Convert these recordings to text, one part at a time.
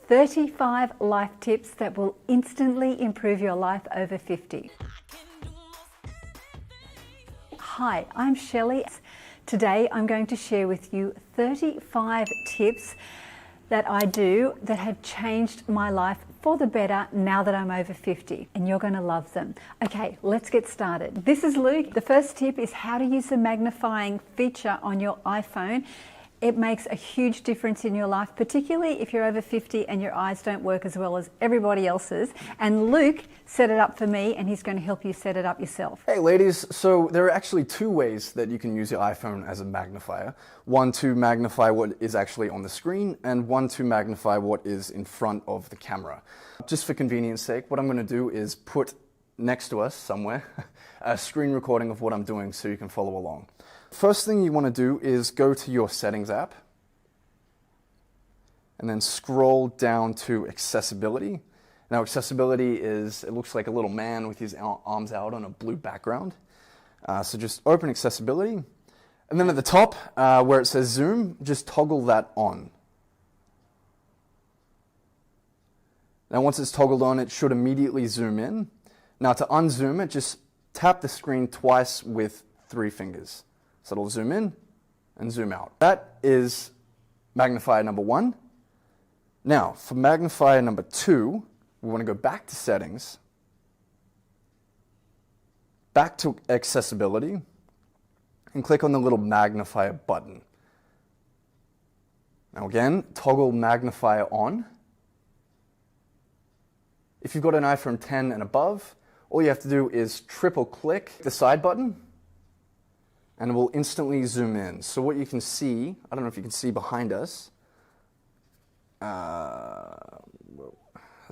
35 life tips that will instantly improve your life over 50. Hi, I'm Shelley. Today I'm going to share with you 35 tips that I do that have changed my life for the better now that I'm over 50, and you're going to love them. Okay, let's get started. This is Luke. The first tip is how to use the magnifying feature on your iPhone. It makes a huge difference in your life, particularly if you're over 50 and your eyes don't work as well as everybody else's. And Luke set it up for me, and he's going to help you set it up yourself. Hey ladies, so there are actually two ways that you can use your iPhone as a magnifier. One to magnify what is actually on the screen, and one to magnify what is in front of the camera. Just for convenience sake, what I'm going to do is put next to us somewhere a screen recording of what I'm doing so you can follow along. First thing you want to do is go to your settings app and then scroll down to accessibility. Now accessibility is, it looks like a little man with his arms out on a blue background. So just open accessibility, and then at the top where it says zoom, just toggle that on. Now once it's toggled on, it should immediately zoom in. Now to unzoom it, just tap the screen twice with 3 fingers. So it'll zoom in and zoom out. That is magnifier number 1. Now, for magnifier number 2, we want to go back to settings, back to accessibility, and click on the little magnifier button. Now again, toggle magnifier on. If you've got an iPhone 10 and above, all you have to do is triple click the side button, and it will instantly zoom in. So what you can see, I don't know if you can see behind us. How's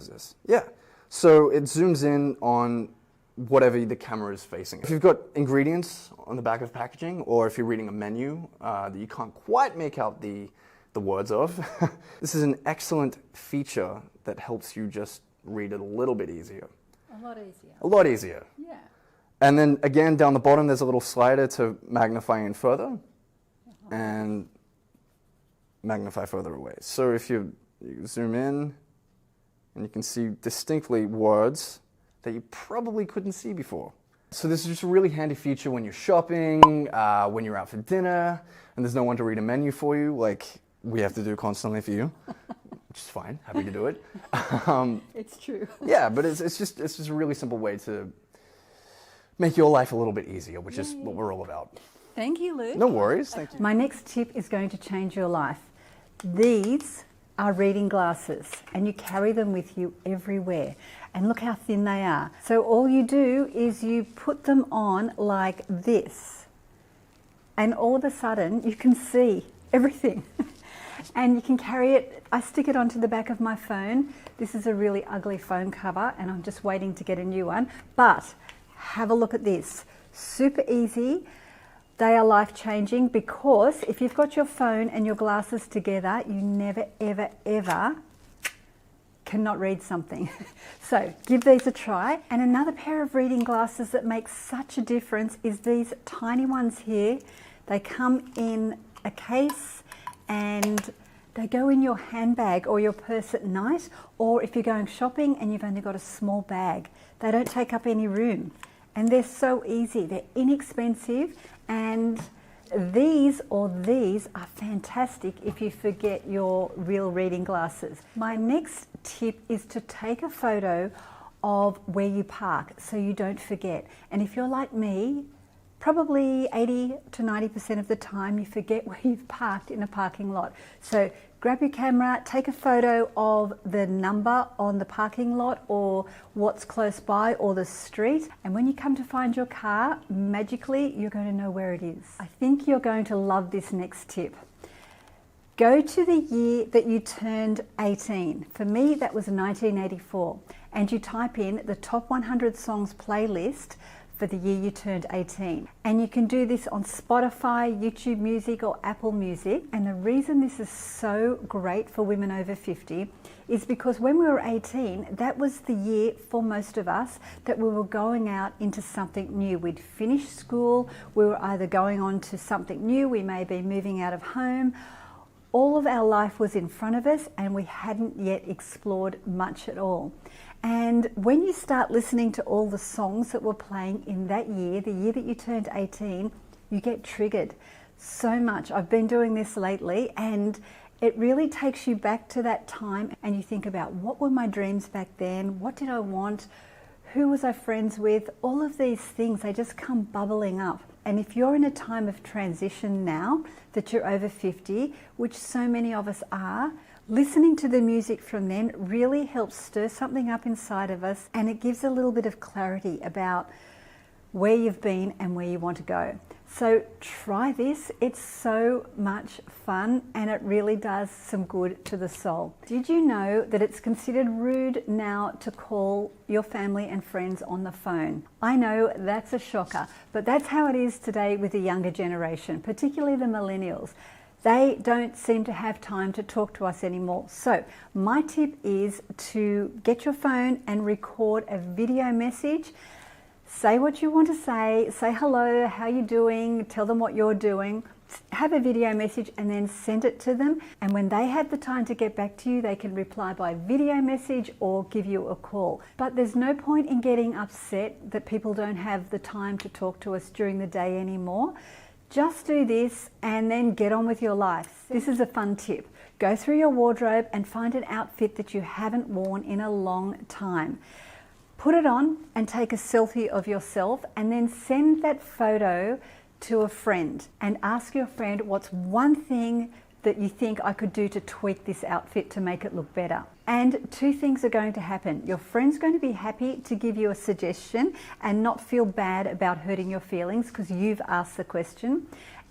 this? Yeah. So it zooms in on whatever the camera is facing. If you've got ingredients on the back of packaging, or if you're reading a menu that you can't quite make out the words of, this is an excellent feature that helps you just read it a little bit easier. A lot easier. A lot easier. Yeah. And then again, down the bottom, there's a little slider to magnify in further and magnify further away. So if you zoom in, and you can see distinctly words that you probably couldn't see before. So this is just a really handy feature when you're shopping, when you're out for dinner, and there's no one to read a menu for you, like we have to do constantly for you, which is fine, happy to do it. It's true. Yeah, but it's just a really simple way to make your life a little bit easier, which is what we're all about. Thank you, Luke. No worries, thank you. My next tip is going to change your life. These are reading glasses, and you carry them with you everywhere. And look how thin they are. So all you do is you put them on like this, and all of a sudden you can see everything. And you can carry it. I stick it onto the back of my phone. This is a really ugly phone cover, and I'm just waiting to get a new one. But have a look at this. Super easy. They are life-changing, because if you've got your phone and your glasses together, you never, ever, ever cannot read something. So give these a try. And another pair of reading glasses that makes such a difference is these tiny ones here. They come in a case, and they go in your handbag or your purse at night, or if you're going shopping and you've only got a small bag. They don't take up any room, and they're so easy. They're inexpensive, and these are fantastic if you forget your real reading glasses. My next tip is to take a photo of where you park so you don't forget. And if you're like me, probably 80 to 90% of the time you forget where you've parked in a parking lot. So grab your camera, take a photo of the number on the parking lot or what's close by or the street, and when you come to find your car, magically you're going to know where it is. I think you're going to love this next tip. Go to the year that you turned 18. For me, that was 1984. And you type in the top 100 songs playlist for the year you turned 18. And you can do this on Spotify, YouTube Music, or Apple Music. And the reason this is so great for women over 50 is because when we were 18, that was the year for most of us that we were going out into something new. We'd finished school, we were either going on to something new, we may be moving out of home, all of our life was in front of us and we hadn't yet explored much at all. And when you start listening to all the songs that were playing in that year, the year that you turned 18, you get triggered so much. I've been doing this lately, and it really takes you back to that time, and you think about, what were my dreams back then? What did I want? Who was I friends with? All of these things, they just come bubbling up. And if you're in a time of transition now, that you're over 50, which so many of us are, listening to the music from then really helps stir something up inside of us, and it gives a little bit of clarity about where you've been and where you want to go. So try this. It's so much fun, and it really does some good to the soul. Did you know that it's considered rude now to call your family and friends on the phone? I know that's a shocker, but that's how it is today with the younger generation, particularly the millennials. They don't seem to have time to talk to us anymore. So my tip is to get your phone and record a video message. Say what you want to say hello, how you doing, tell them what you're doing, have a video message and then send it to them. And when they have the time to get back to you, they can reply by video message or give you a call. But there's no point in getting upset that people don't have the time to talk to us during the day anymore. Just do this and then get on with your life. This is a fun tip. Go through your wardrobe and find an outfit that you haven't worn in a long time. Put it on and take a selfie of yourself, and then send that photo to a friend and ask your friend, what's one thing that you think I could do to tweak this outfit to make it look better? And two things are going to happen. Your friend's going to be happy to give you a suggestion and not feel bad about hurting your feelings because you've asked the question.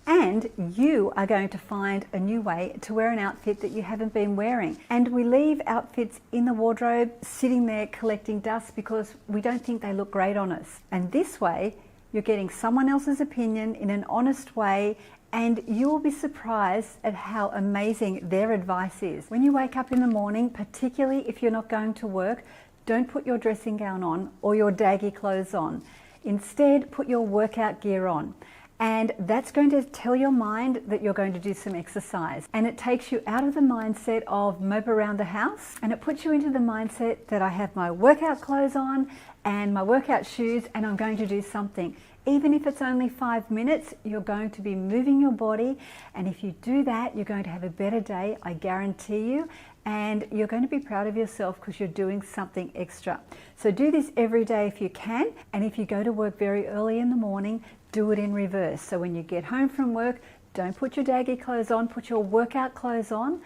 And you are going to find a new way to wear an outfit that you haven't been wearing. And we leave outfits in the wardrobe sitting there collecting dust because we don't think they look great on us. And this way, you're getting someone else's opinion in an honest way, and you will be surprised at how amazing their advice is. When you wake up in the morning, particularly if you're not going to work, don't put your dressing gown on or your daggy clothes on. Instead, put your workout gear on. And that's going to tell your mind that you're going to do some exercise. And it takes you out of the mindset of mope around the house, and it puts you into the mindset that I have my workout clothes on and my workout shoes and I'm going to do something. Even if it's only 5 minutes, you're going to be moving your body. And if you do that, you're going to have a better day, I guarantee you. And you're going to be proud of yourself because you're doing something extra. So do this every day if you can. And if you go to work very early in the morning, do it in reverse. So when you get home from work, don't put your daggy clothes on, put your workout clothes on.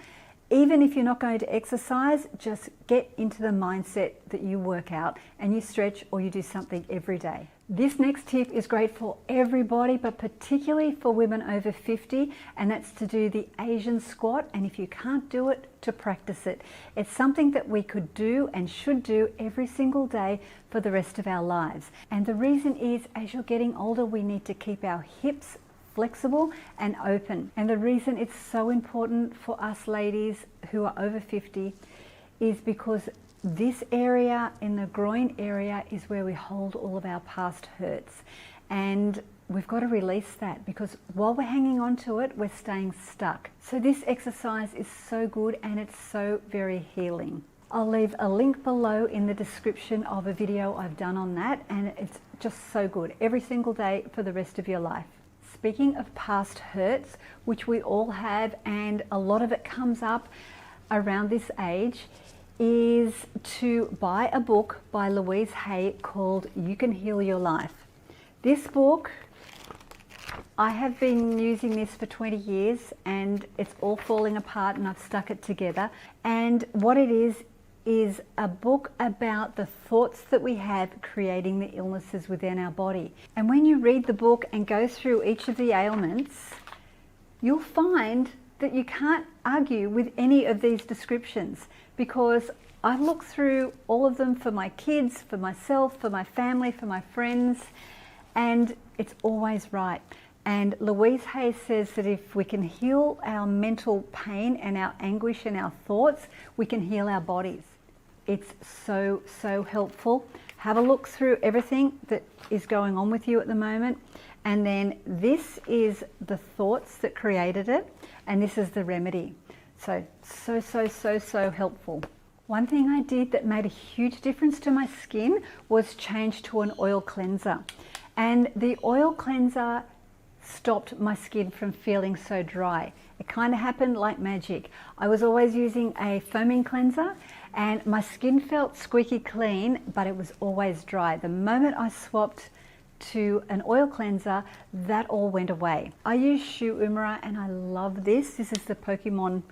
Even if you're not going to exercise, just get into the mindset that you work out and you stretch or you do something every day. This next tip is great for everybody, but particularly for women over 50, and that's to do the Asian squat. And if you can't do it, to practice it. It's something that we could do and should do every single day for the rest of our lives. And the reason is, as you're getting older, we need to keep our hips flexible and open. And the reason it's so important for us ladies who are over 50 is because this area in the groin area is where we hold all of our past hurts. And we've got to release that, because while we're hanging on to it, we're staying stuck. So this exercise is so good and it's so very healing. I'll leave a link below in the description of a video I've done on that, and it's just so good every single day for the rest of your life. Speaking of past hurts, which we all have, and a lot of it comes up around this age, is to buy a book by Louise Hay called You Can Heal Your Life. This book, I have been using this for 20 years and it's all falling apart and I've stuck it together. And what it is a book about the thoughts that we have creating the illnesses within our body. And when you read the book and go through each of the ailments, you'll find that you can't argue with any of these descriptions, because I've looked through all of them for my kids, for myself, for my family, for my friends, and it's always right. And Louise Hay says that if we can heal our mental pain and our anguish and our thoughts, we can heal our bodies. It's so, so helpful. Have a look through everything that is going on with you at the moment And then this is the thoughts that created it, and this is the remedy. So helpful. One thing I did that made a huge difference to my skin was change to an oil cleanser. And the oil cleanser stopped my skin from feeling so dry. It kind of happened like magic. I was always using a foaming cleanser and my skin felt squeaky clean, but it was always dry. The moment I swapped to an oil cleanser, that all went away. I use Shu Uemura and I love this. This is the Pokemon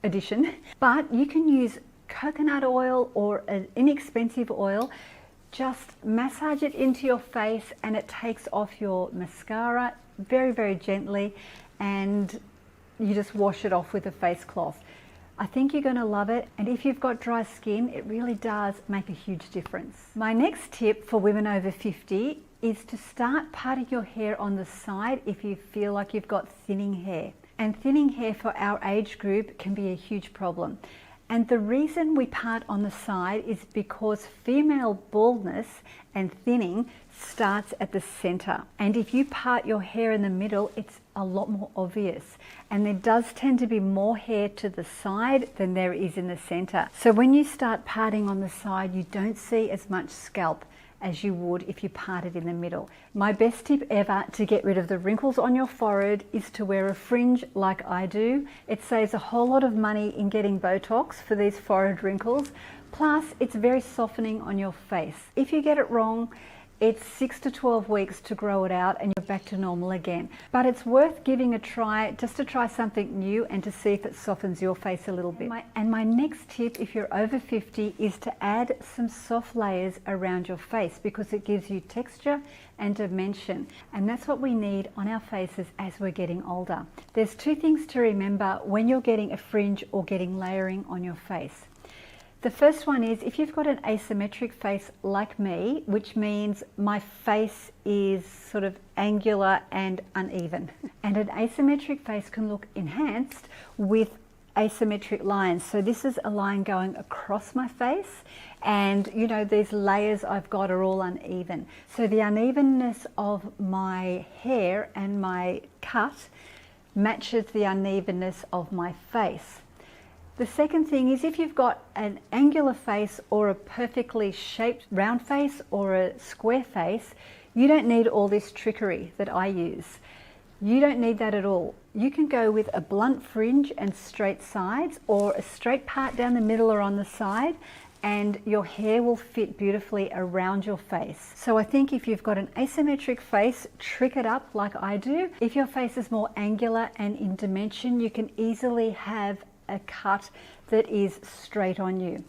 edition, but you can use coconut oil or an inexpensive oil. Just massage it into your face and it takes off your mascara very gently, and you just wash it off with a face cloth. I think you're going to love it, and if you've got dry skin, it really does make a huge difference. My next tip for women over 50 is to start parting your hair on the side if you feel like you've got thinning hair. And thinning hair for our age group can be a huge problem. And the reason we part on the side is because female baldness and thinning starts at the center. And if you part your hair in the middle, it's a lot more obvious. And there does tend to be more hair to the side than there is in the center. So when you start parting on the side, you don't see as much scalp as you would if you parted in the middle. My best tip ever to get rid of the wrinkles on your forehead is to wear a fringe like I do. It saves a whole lot of money in getting Botox for these forehead wrinkles. Plus, it's very softening on your face. If you get it wrong, it's 6 to 12 weeks to grow it out and you're back to normal again. But it's worth giving a try just to try something new and to see if it softens your face a little bit. And my next tip, if you're over 50, is to add some soft layers around your face because it gives you texture and dimension. And that's what we need on our faces as we're getting older. There's two things to remember when you're getting a fringe or getting layering on your face. The first one is if you've got an asymmetric face like me, which means my face is sort of angular and uneven. And an asymmetric face can look enhanced with asymmetric lines. So this is a line going across my face, and you know, these layers I've got are all uneven. So the unevenness of my hair and my cut matches the unevenness of my face. The second thing is if you've got an angular face or a perfectly shaped round face or a square face, you don't need all this trickery that I use. You don't need that at all. You can go with a blunt fringe and straight sides, or a straight part down the middle or on the side, and your hair will fit beautifully around your face. So I think if you've got an asymmetric face, trick it up like I do. If your face is more angular and in dimension, you can easily have a cut that is straight on you,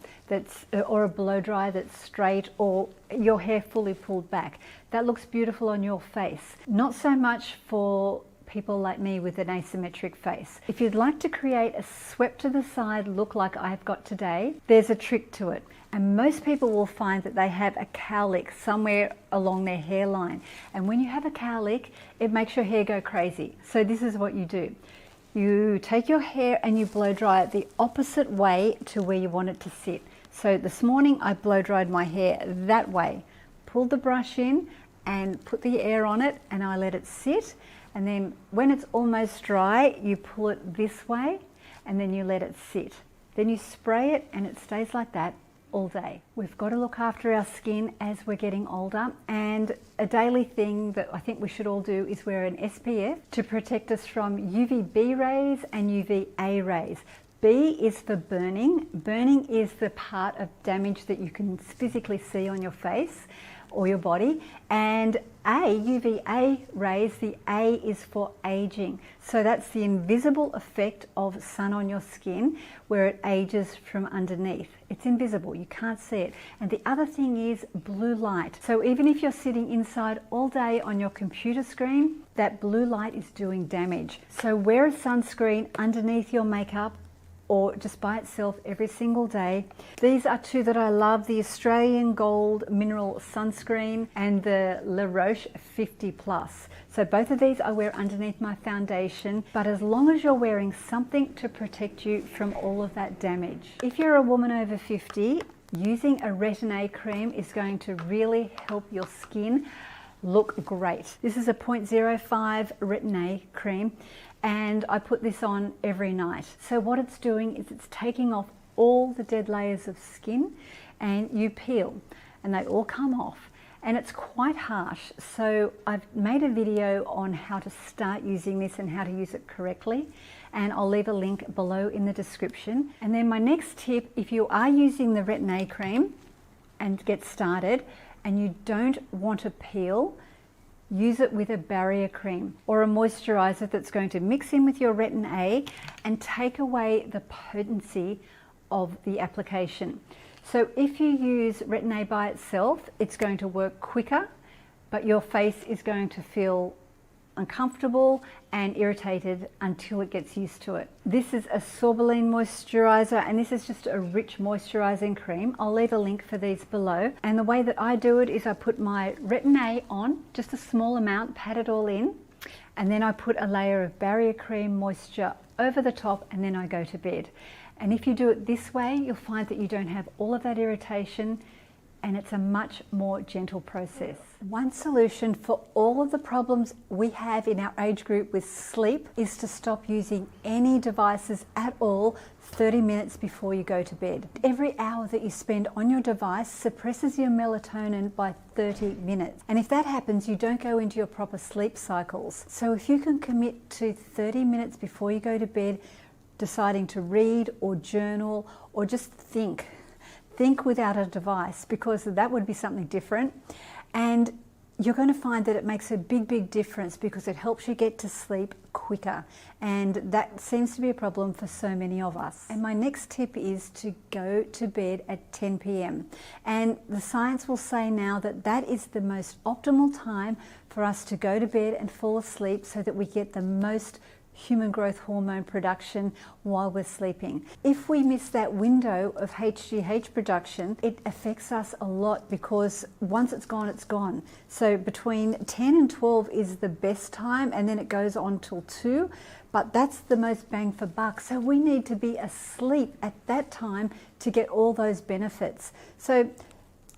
or a blow dry that's straight, or your hair fully pulled back. That looks beautiful on your face. Not so much for people like me with an asymmetric face. If you'd like to create a swept to the side look like I've got today, there's a trick to it. And most people will find that they have a cowlick somewhere along their hairline. And when you have a cowlick, it makes your hair go crazy. So this is what you do. You take your hair and you blow dry it the opposite way to where you want it to sit. So this morning I blow dried my hair that way. Pulled the brush in and put the air on it and I let it sit. And then when it's almost dry, you pull it this way and then you let it sit. Then you spray it and it stays like that all day. We've got to look after our skin as we're getting older, and a daily thing that I think we should all do is wear an SPF to protect us from UVB rays and UVA rays. B is for burning. Burning is the part of damage that you can physically see on your face or your body. And A, UVA rays, the A is for aging. So that's the invisible effect of sun on your skin where it ages from underneath. It's invisible, you can't see it. And the other thing is blue light. So even if you're sitting inside all day on your computer screen, that blue light is doing damage. So wear a sunscreen underneath your makeup or just by itself every single day. These are two that I love, the Australian Gold Mineral Sunscreen and the La Roche 50 Plus. So both of these I wear underneath my foundation, but as long as you're wearing something to protect you from all of that damage. If you're a woman over 50, using a Retin-A cream is going to really help your skin look great. This is a 0.05 Retin-A cream, and I put this on every night. So what it's doing is it's taking off all the dead layers of skin, and you peel and they all come off, and it's quite harsh. So I've made a video on how to start using this and how to use it correctly, and I'll leave a link below in the description. And then my next tip, if you are using the Retin-A cream and get started and you don't want to peel, use it with a barrier cream or a moisturizer that's going to mix in with your Retin-A and take away the potency of the application. So if you use Retin-A by itself, it's going to work quicker, but your face is going to feel uncomfortable and irritated until it gets used to it. This is a Sorbolene moisturizer, and this is just a rich moisturizing cream. I'll leave a link for these below. And the way that I do it is I put my Retin-A on, just a small amount, pat it all in, and then I put a layer of barrier cream moisture over the top, and then I go to bed. And if you do it this way, you'll find that you don't have all of that irritation, and it's a much more gentle process. One solution for all of the problems we have in our age group with sleep is to stop using any devices at all 30 minutes before you go to bed. Every hour that you spend on your device suppresses your melatonin by 30 minutes. And if that happens, you don't go into your proper sleep cycles. So if you can commit to 30 minutes before you go to bed, deciding to read or journal or just think without a device, because that would be something different. And you're going to find that it makes a big difference because it helps you get to sleep quicker. And that seems to be a problem for so many of us. And my next tip is to go to bed at 10 p.m. And the science will say now that that is the most optimal time for us to go to bed and fall asleep so that we get the most human growth hormone production while we're sleeping. If we miss that window of HGH production, it affects us a lot because once it's gone, it's gone. So between 10 and 12 is the best time, and then it goes on till 2, but that's the most bang for buck. So we need to be asleep at that time to get all those benefits. So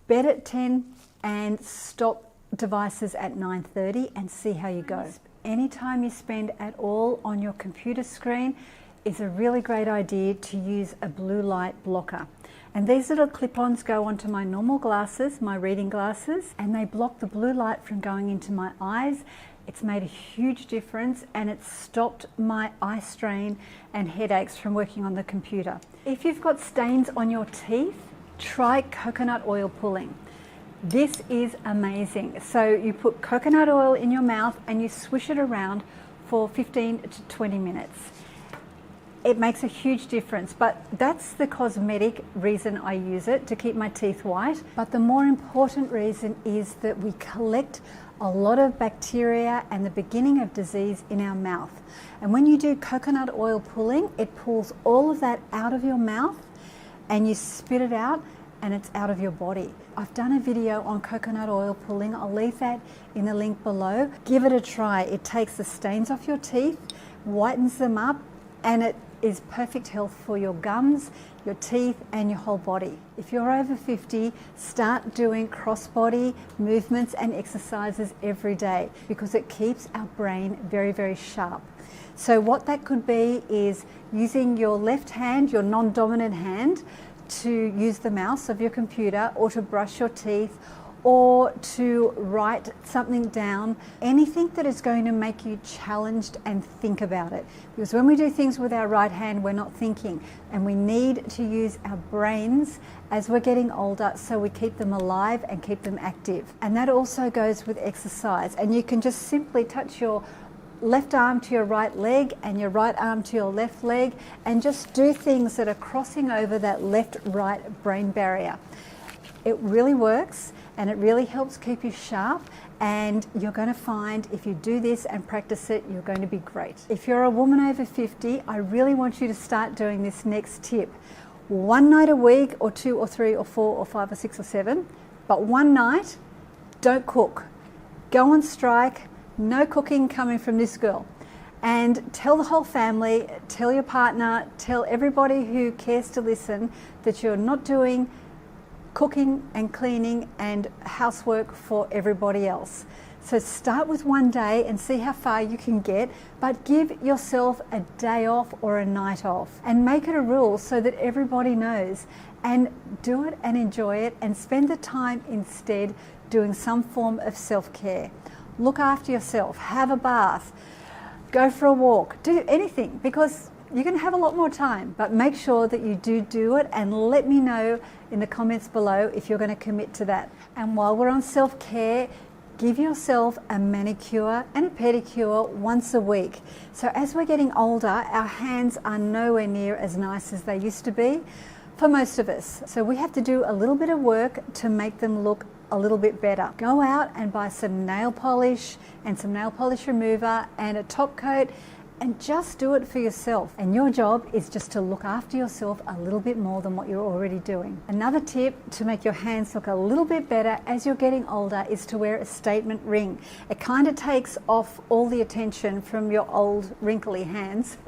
bed at 10 and stop devices at 9:30 and see how you go. Any time you spend at all on your computer screen is a really great idea to use a blue light blocker. And these little clip-ons go onto my normal glasses, my reading glasses, and they block the blue light from going into my eyes. It's made a huge difference, and it's stopped my eye strain and headaches from working on the computer. If you've got stains on your teeth, try coconut oil pulling. This is amazing. So you put coconut oil in your mouth and you swish it around for 15 to 20 minutes. It makes a huge difference, but that's the cosmetic reason I use it, to keep my teeth white. But the more important reason is that we collect a lot of bacteria and the beginning of disease in our mouth. And when you do coconut oil pulling, it pulls all of that out of your mouth and you spit it out, and it's out of your body. I've done a video on coconut oil pulling. I'll leave that in the link below. Give it a try. It takes the stains off your teeth, whitens them up, and it is perfect health for your gums, your teeth, and your whole body. If you're over 50, start doing crossbody movements and exercises every day because it keeps our brain very sharp. So what that could be is using your left hand, your non-dominant hand, to use the mouse of your computer, or to brush your teeth, or to write something down, anything that is going to make you challenged and think about it. Because when we do things with our right hand, we're not thinking, and we need to use our brains as we're getting older so we keep them alive and keep them active. And that also goes with exercise. And you can just simply touch your left arm to your right leg and your right arm to your left leg, and just do things that are crossing over that left-right brain barrier. It really works, and it really helps keep you sharp, and you're going to find if you do this and practice it, you're going to be great. If you're a woman over 50, I really want you to start doing this next tip. One night a week, or 2 or 3 or 4 or 5 or 6 or 7, but one night, don't cook. Go on strike. No cooking coming from this girl. And tell the whole family, tell your partner, tell everybody who cares to listen that you're not doing cooking and cleaning and housework for everybody else. So start with one day and see how far you can get, but give yourself a day off or a night off and make it a rule so that everybody knows, and do it and enjoy it, and spend the time instead doing some form of self-care. Look after yourself, have a bath, go for a walk, do anything, because you're going to have a lot more time, but make sure that you do it, and let me know in the comments below if you're going to commit to that. And while we're on self-care, give yourself a manicure and a pedicure once a week. So as we're getting older, our hands are nowhere near as nice as they used to be for most of us. So we have to do a little bit of work to make them look a little bit better. Go out and buy some nail polish and some nail polish remover and a top coat, and just do it for yourself. And your job is just to look after yourself a little bit more than what you're already doing. Another tip to make your hands look a little bit better as you're getting older is to wear a statement ring. It kind of takes off all the attention from your old wrinkly hands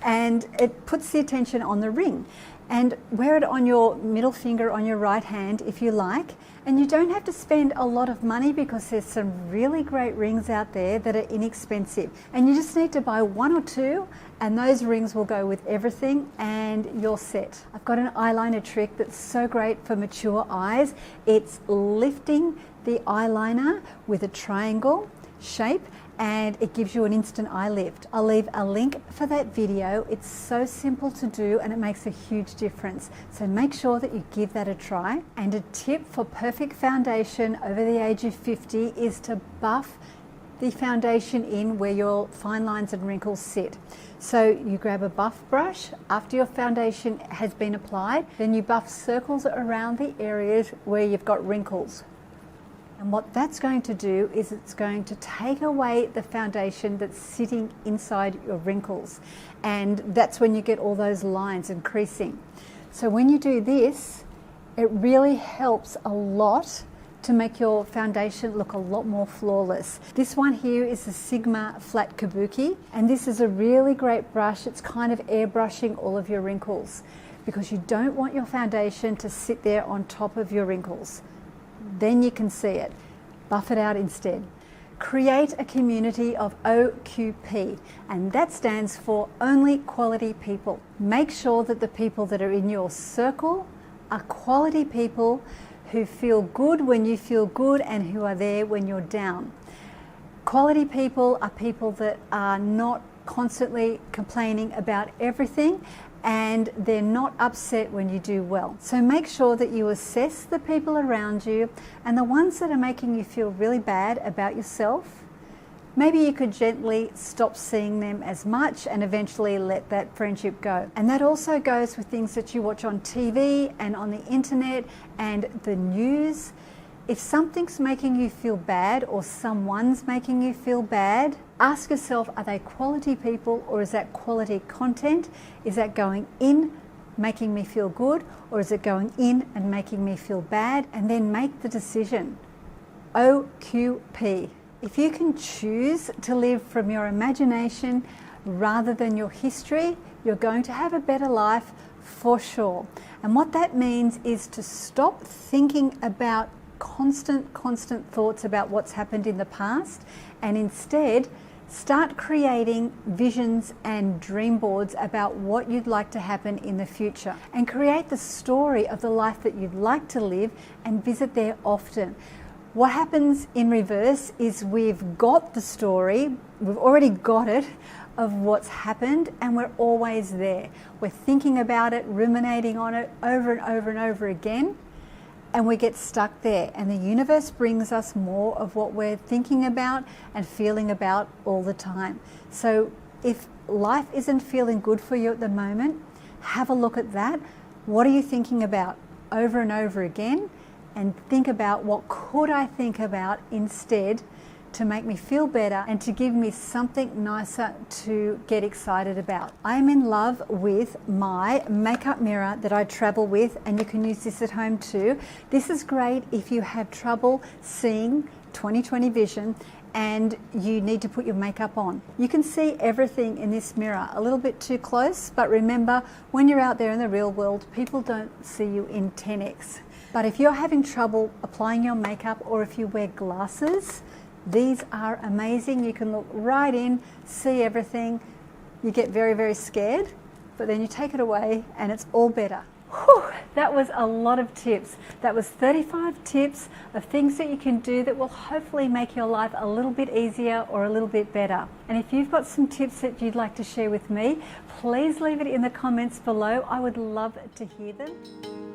and it puts the attention on the ring. And wear it on your middle finger on your right hand if you like. And you don't have to spend a lot of money because there's some really great rings out there that are inexpensive. And you just need to buy one or two, and those rings will go with everything and you're set. I've got an eyeliner trick that's so great for mature eyes. It's lifting the eyeliner with a triangle shape, and it gives you an instant eye lift. I'll leave a link for that video. It's so simple to do and it makes a huge difference. So make sure that you give that a try. And a tip for perfect foundation over the age of 50 is to buff the foundation in where your fine lines and wrinkles sit. So you grab a buff brush after your foundation has been applied, then you buff circles around the areas where you've got wrinkles. And what that's going to do is it's going to take away the foundation that's sitting inside your wrinkles. And that's when you get all those lines and creasing. So when you do this, it really helps a lot to make your foundation look a lot more flawless. This one here is a Sigma Flat Kabuki, and this is a really great brush. It's kind of airbrushing all of your wrinkles because you don't want your foundation to sit there on top of your wrinkles. Then you can see it. Buff it out instead. Create a community of OQP, and that stands for Only Quality People. Make sure that the people that are in your circle are quality people who feel good when you feel good and who are there when you're down. Quality people are people that are not constantly complaining about everything, and they're not upset when you do well. So make sure that you assess the people around you, and the ones that are making you feel really bad about yourself, maybe you could gently stop seeing them as much and eventually let that friendship go. And that also goes with things that you watch on TV and on the internet and the news. If something's making you feel bad or someone's making you feel bad, ask yourself, are they quality people or is that quality content? Is that going in, making me feel good, or is it going in and making me feel bad? And then make the decision. OQP. If you can choose to live from your imagination rather than your history, you're going to have a better life for sure. And what that means is to stop thinking about constant thoughts about what's happened in the past, and instead start creating visions and dream boards about what you'd like to happen in the future, and create the story of the life that you'd like to live and visit there often. What happens in reverse is we've got the story, we've already got it, of what's happened, and we're always there. We're thinking about it, ruminating on it over and over and over again, and we get stuck there, and the universe brings us more of what we're thinking about and feeling about all the time. So if life isn't feeling good for you at the moment, have a look at that. What are you thinking about over and over again? And think about, what could I think about instead to make me feel better and to give me something nicer to get excited about. I'm in love with my makeup mirror that I travel with, and you can use this at home too. This is great if you have trouble seeing 20/20 vision and you need to put your makeup on. You can see everything in this mirror a little bit too close, but remember, when you're out there in the real world, people don't see you in 10x. But if you're having trouble applying your makeup, or if you wear glasses, These are amazing. You can look right in, see everything. You get very, very scared, but then you take it away and it's all better. Whew, that was a lot of tips. That was 35 tips of things that you can do that will hopefully make your life a little bit easier or a little bit better. And if you've got some tips that you'd like to share with me, please leave it in the comments below. I would love to hear them.